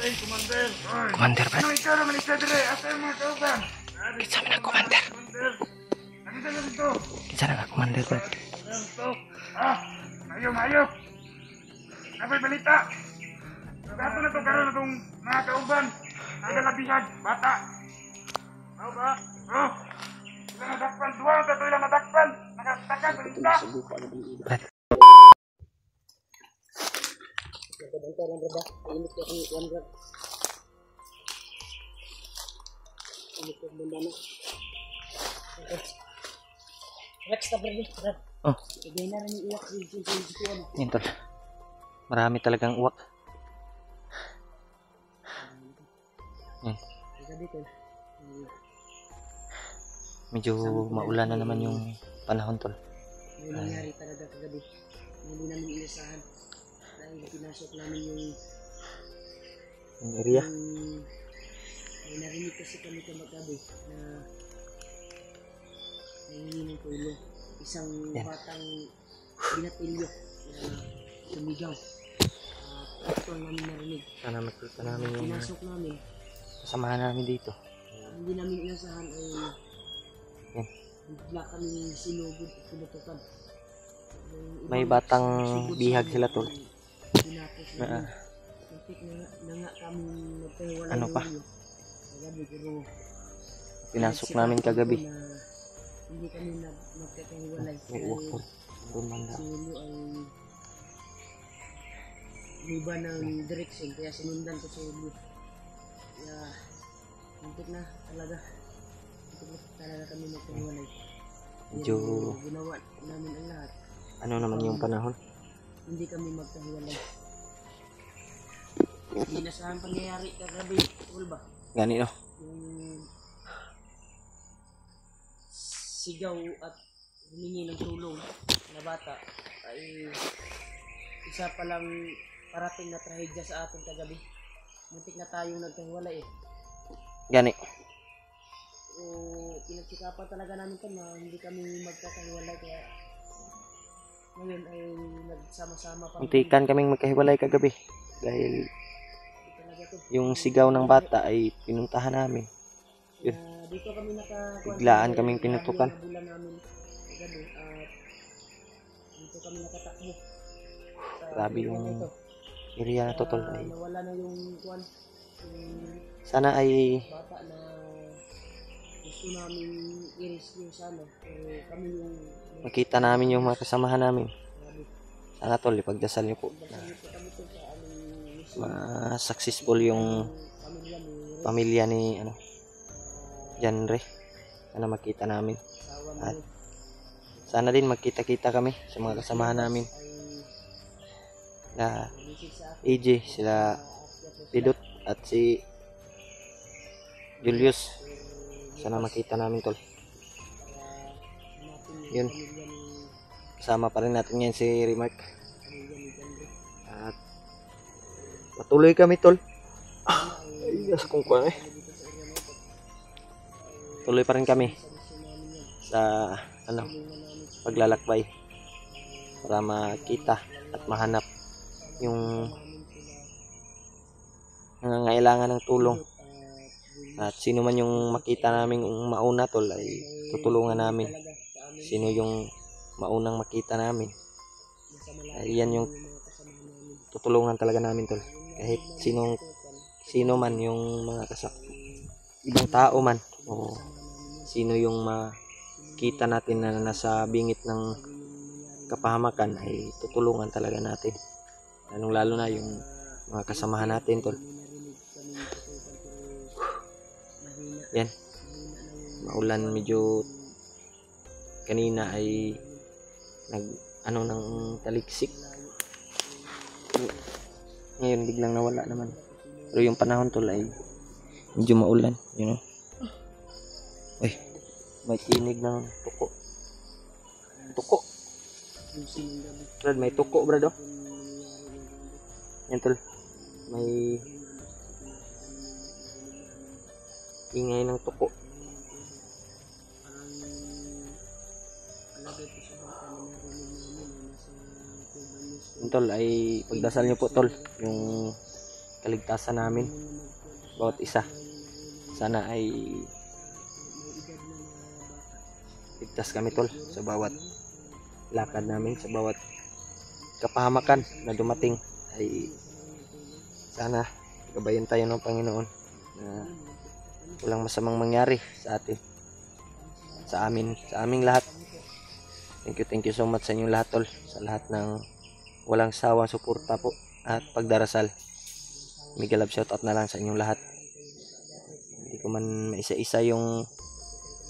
Commander, Brad. Kitsa na, Commander. Kitsa na, Commander, Brad. Mayo. Napay balita. Dato na to karon atong mga kauban. Ang galabihan, bata. Mao ba? Oh. Sila nadakpan, duwa na to ilang nadakpan. Nakatakan balita. Brad. Oh. Yan, tol. Marami talagang uwak. Yan. Medyo maulan na naman yung panahon, tol. May nangyari talaga kagabi. Hindi namin inasahan. Dahil pinasok namin yung area. May narinig kasi kami kamagabi na nangingi ng tulong. Isang batang binatilyo na sumigaw. Ito ang namin narinig. Sana makita namin yung pinasok namin. kasamahan namin dito. Hindi namin inasahan ay bigla kami sinugod at pinutukan. May batang bihag sila, tol. Pinapos namin. Muntik na nga kami nagpahiwalay. Ano pa? Kagabi, pero Pinasok namin kagabi. hindi kami nagkakahiwalay. May uwak, tol. Doon banda. Si Julio ay iba ng direksyon, kaya sinundan ko si Julio. Kaya muntik na talaga. Muntik na talaga kami nagkahiwalay. Medyo ginawa namin ang lahat. ano naman yung panahon. Hindi kami magkahiwalay. Hindi na saan pangyayari kagabi, tol ba? Gani, no? Yung sigaw at humingi ng tulong na bata ay isa palang parating na trahedya sa atin kagabi. Muntik na tayong nagkahiwalay eh. Gani. O pinagsikapan talaga namin ito na hindi kami magkakahiwalay, kaya ngayon ay nagsama-sama pa. Muntikan kaming magkahiwalay kagabi. Dahil yung sigaw ng bata ay pinuntahan namin. Yun. Dito kami Biglaan kaming pinutukan. Dito kami nakatakbo. Grabe yung area na to, tol. Nawala na yung kwan. Sana ay Bata na gusto namin i-rescue sana. Kami yung makita namin yung mga kasamahan namin. Sana, tol, ipagdasal niyo po na ma-successful yung pamilya ni Janre. Sana makita namin. At sana din magkita-kita kami sa mga kasamahan namin. Na AJ, sila Pidot at si Julius. Sana makita namin, tol. Yun. Kasama pa rin natin ngayon si Remark. At patuloy kami, tol. Ayos kung kuha eh. Tuloy pa rin kami sa paglalakbay para makita at mahanap yung nangangailangan ng tulong. At sino man yung makita namin mauna, tol, ay tutulungan namin. Sino yung maunang makita namin, ay yan yung tutulungan talaga namin, tol. Kahit sino man yung mga ibang tao man o sino yung makita natin na nasa bingit ng kapahamakan, ay tutulungan talaga natin. Lalo na yung mga kasamahan natin, tol. Yan. Maulan, medyo kanina ay ng taliksik. Ngayon biglang nawala naman. Pero yung panahon, tol, ay medyo maulan, you know. Uy, may tinig ng tuko. Brad, may tuko, brad, oh. Yan, tol. May ingay ng tuko. Tol, ay pagdasal niyo po, tol, yung kaligtasan namin bawat isa. Sana ay ligtas kami tol sa bawat lakad namin, sa bawat kapahamakan na dumating. Ay sana gabayan tayo ng Panginoon na walang masamang mangyari sa atin, sa aming lahat. Thank you so much sa inyong lahat tol, sa lahat ng walang sawang suporta po at pagdarasal. Mega love shoutout na lang sa inyong lahat. Hindi ko man maisa-isa yung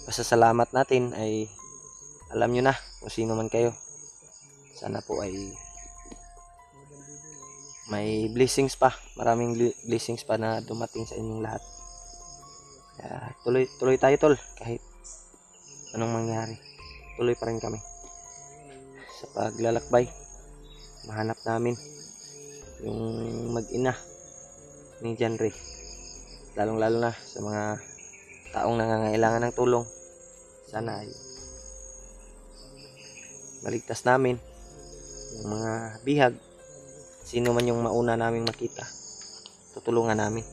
pasasalamat natin, ay alam nyo na kung sino man kayo. Sana po ay may blessings pa, maraming blessings pa na dumating sa inyong lahat. Kaya tuloy tayo tol, kahit anong mangyari, tuloy pa rin kami sa paglalakbay. Mahanap namin yung mag-ina ni John Ray, lalong-lalo na sa mga taong nangangailangan ng tulong. Sana ay maligtas namin yung mga bihag. Sino man yung mauna naming makita, tutulungan namin.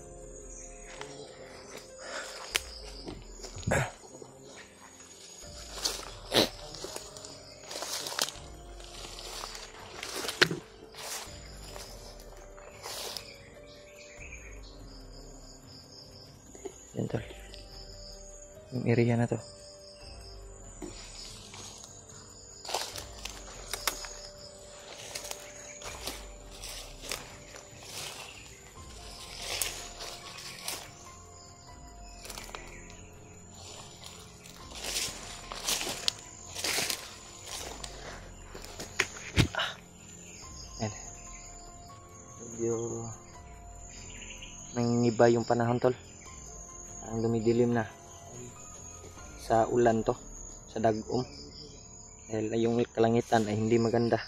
Yan tol, yung area na to. Yan. Medyo nangingiba yung panahon tol. Ang dumidilim na sa ulan to, sa dagom, dahil yung kalangitan ay hindi maganda.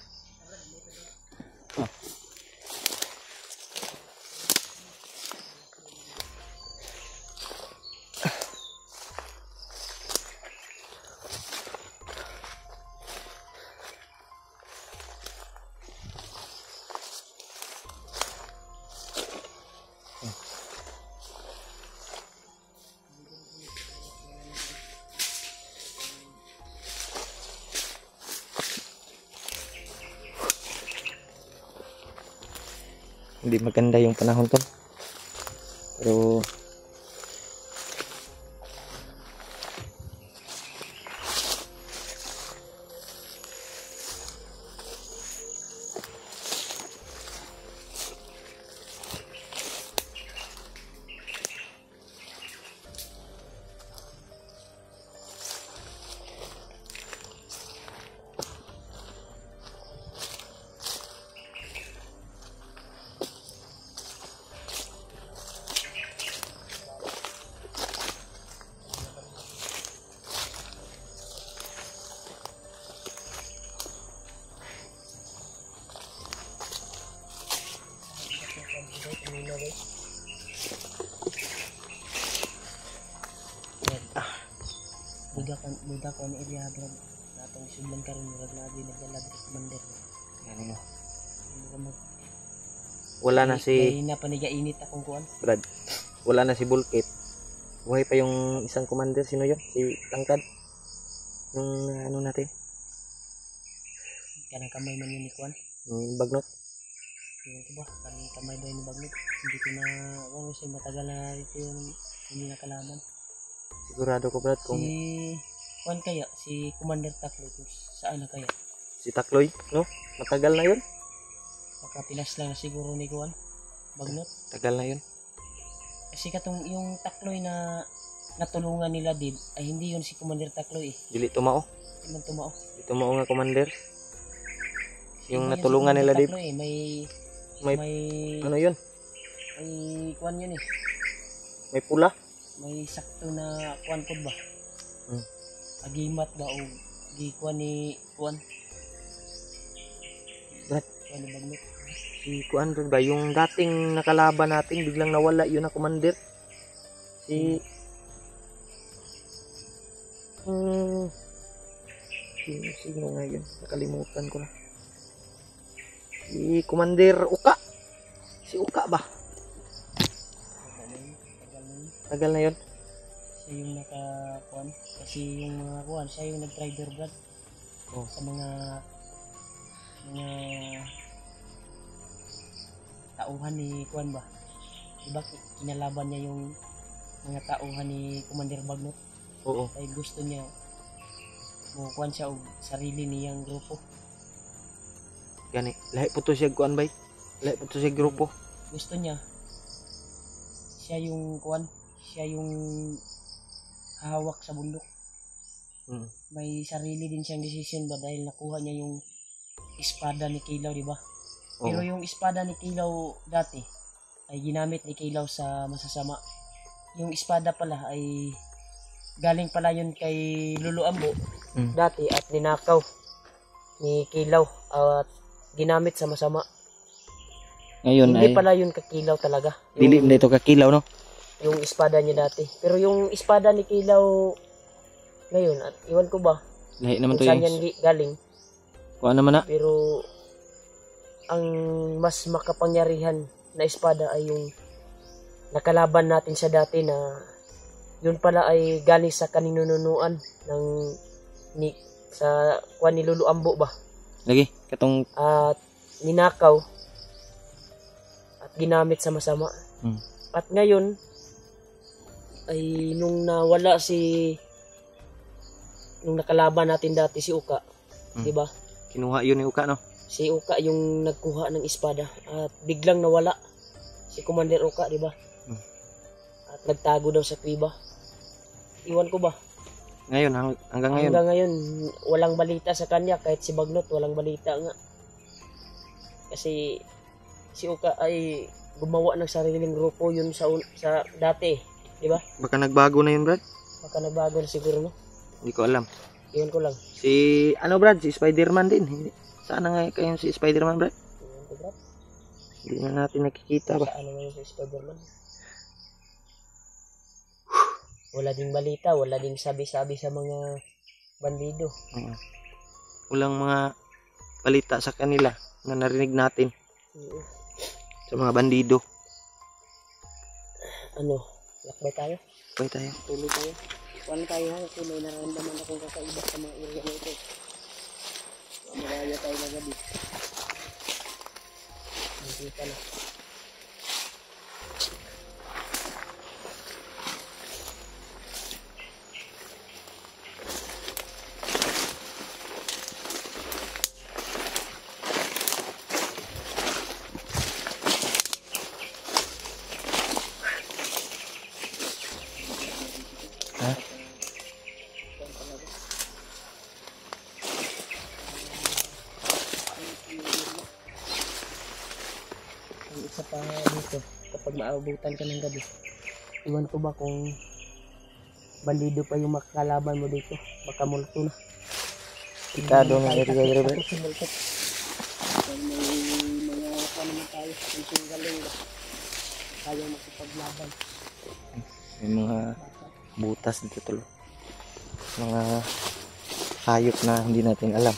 Hindi maganda yung panahon to, pero budak ko ni area brad natong sublan karon murag na di naglalab sa commander. ano, wala na si may napaniga init akong kuan Brad, wala na si Bulkit. Buhay pa yung isang commander. Sino yun? Si Tangkad, yung ano natin, kanang kamay man yun ni kuan yung Bagnot. yun ko ba kanang kamay daw ni Bagnot. Hindi ko na ano siya matagal na rito yung hindi nakalaman. Sigurado ko Brad kung Si kuan kaya si Commander Taklo kung saan na kaya. si Takloy, no? Matagal na yun. Baka pinas lang siguro ni kuan Bagnot. Tagal na yun. Kasi katong yung Takloy na natulungan nila Dib ay hindi yun si Commander Takloy eh. Dili tumao. Hindi man tumao. Di tumao nga commander. Yung Iba natulungan si nila Commander Dib. Takloy, May may ano yun? may kuan yun eh. May pula. May sakto na kuan pod ba? Hmm. Agimat ba o gikuan ni kuan? Brad, Kuan ni Bagnot. si Kuan Brad ba? Yung dating nakalaban natin biglang nawala yun na commander. Si sino nga yun? Nakalimutan ko na. Si Commander Uka. Si Uka ba? Tagal na yun. Siya yung nakakuan. Kasi yung mga kuan, siya yung nag-driver brad. Oh. Sa mga tauhan ni kuan ba? Diba kinalaban niya yung mga tauhan ni Commander Bagnot? Oo. Dahil gusto niya mo kuan siya og sarili niyang grupo. Gani. Lahi po to siya kuan bay. Lahi po to siya grupo. Gusto niya siya yung kuan, siya yung hawak sa bundok. Mm. May sarili din siyang decision ba dahil nakuha niya yung espada ni Kilaw, di ba? Oo. Pero yung espada ni Kilaw dati ay ginamit ni Kilaw sa masasama. Yung espada pala ay galing pala yun kay Lolo Ambo dati at ninakaw ni Kilaw at ginamit sa masama. Ngayon Hindi ay pala yun kakilaw talaga. dili na ito kakilaw, no? Yung espada niya dati. Pero yung espada ni Kilaw ngayon, at iwan ko ba Lahi naman kung to saan yung yan galing. kuan naman na. Pero ang mas makapangyarihan na espada ay yung nakalaban natin sa dati na yun pala ay galing sa kaninunuan ng sa kuan ni Lolo Ambo ba? Lagi katong At ninakaw at ginamit sa masama. Hmm. At ngayon ay nung nawala nung nakalaban natin dati si Uka, di ba? kinuha yun ni Uka, no? Si Uka yung nagkuha ng espada at biglang nawala si Commander Uka, di ba? At nagtago daw sa kuweba. Iwan ko ba? Ngayon hanggang ngayon. Hanggang ngayon walang balita sa kanya, kahit si Bagnot walang balita nga. Kasi si Uka ay gumawa ng sariling grupo yun sa dati, di ba? Baka nagbago na yun, Brad. Baka nagbago na siguro, no? Hindi ko alam. Iwan ko lang. Si ano, Brad, si Spider-Man din. Hindi. Sana nga kayo si Spider-Man, Brad. Iwan ko, Brad. Hindi na natin nakikita ba. Saan naman si Spider-Man? Wala ding balita, wala ding sabi-sabi sa mga bandido. Oo. Walang mga balita sa kanila na narinig natin sa mga bandido. Ano, lakbay tayo? Pwede tayo. Tuloy tayo? Paano tayo ha? Kasi may nararamdaman akong kakaiba sa mga area na ito. Maraya tayo na gabi. Nakita na. Ha? Ang isa pa dito, kapag maabutan ka ng gabi, iwan ko ba kung bandido pa yung makakalaban mo dito, baka multo na. Pikado na area, Brad. Ako si multo. Dahil may mga naman tayo, yung singgaling ba, kaya makipaglaban. May mga butas dito tulo. Mga hayop na hindi natin alam.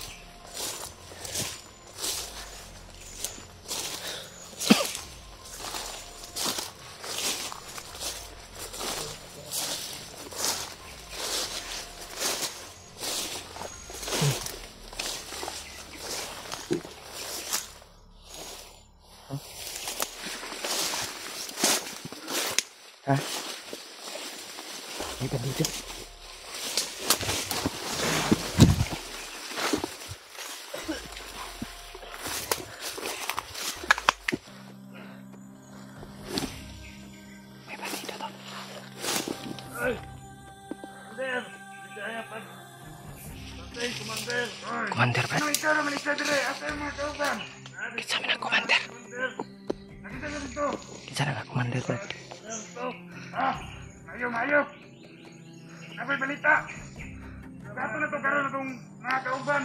Ha? May dito. May bandito to. Ay! Commander! Bigaya pa. Patay, Commander! Ay! Commander, Brad. Ano ikaw naman isa dire? Asa yung mga kauban? Kitsa mo na, Commander. Commander! Nakita ka dito! Kitsa na nga, Commander, Brad. Ito! Ah! Mayo! Napay balita! Gato na to karoon itong mga kauban.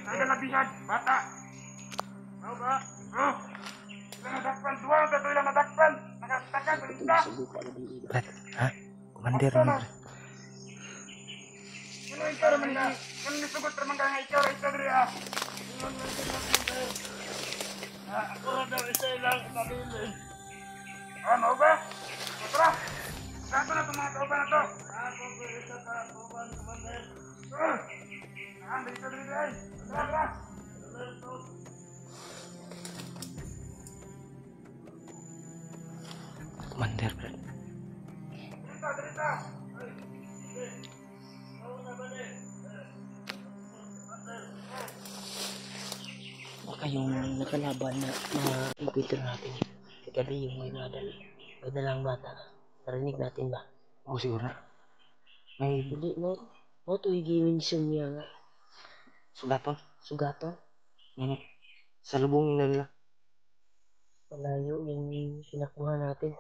Nagalabihan, bata. Ano ba? Oh! Sila nadakpan. Duwa ang tato ilang nadakpan. Nakatakan, balita. Brad, ha? Commander, ano, Brad? Ano ikaw naman na? Kung nisugot naman ka nga ikaw, isa diri ah. Ako na daw isa ilang nabilin. Ano ba? Tara! Gato na itong mga kauban na to. Ako, isa ka, kauban, Commander. Dito, ay. Tara. Commander, Brad. Dito. Baka yung nakalaban na mga computer natin. Kagabi yung may madalang bata. Narinig natin ba? Oo, siguro na. May Hindi mo. Mo to i-mention niya nga. sugaton. Sugaton. Salubungin na nila. Malayo yung pinakuha natin.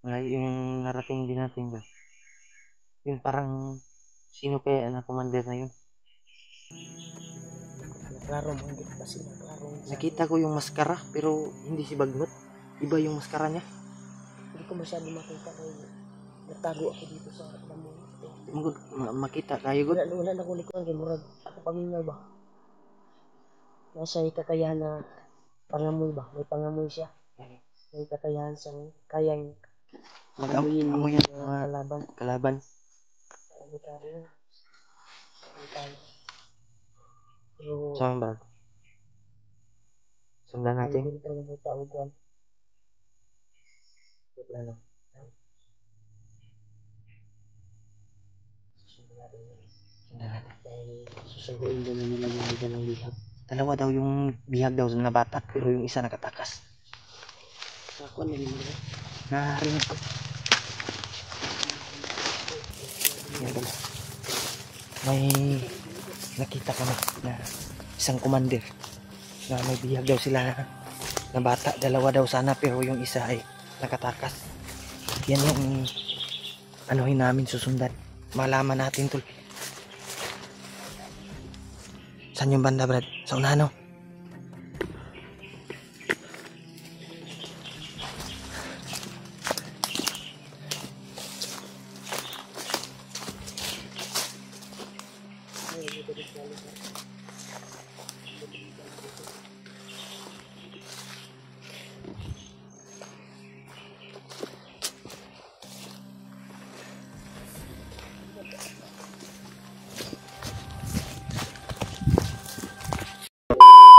Ngayon yung narating din natin ba? Yun parang sino kaya na commander na yun? Naklaro mo, hindi kasi naklaro. Nakita ko yung maskara pero hindi si Bagnot. Iba yung maskara niya. Hindi ko masyado makita kaya natago ako dito sa damo. Makita kayo good. Wala na kulit ko ang murag ako pamingaw ba? Nasa kakayahan na pangamoy ba? May pangamoy siya. May kakayahan sa kayang Mag-amoyin mga kalaban. Ano tayo? Pero So, Brad. Sundan natin. hindi tayo may tawag yan. Wala lang. Sundan natin. Dahil susuguin doon na nila yung mga ng bihag. Dalawa daw yung bihag daw na bata pero yung isa nakatakas. Ako na rin mo. Narinig ko. Yan pala. May nakita kami na isang commander na may bihag daw sila na bata. Dalawa daw sana pero yung isa ay nakatakas. Yan yung anuhin namin susundan. Malaman natin tol. Saan yung banda, Brad? Sa unahan, no?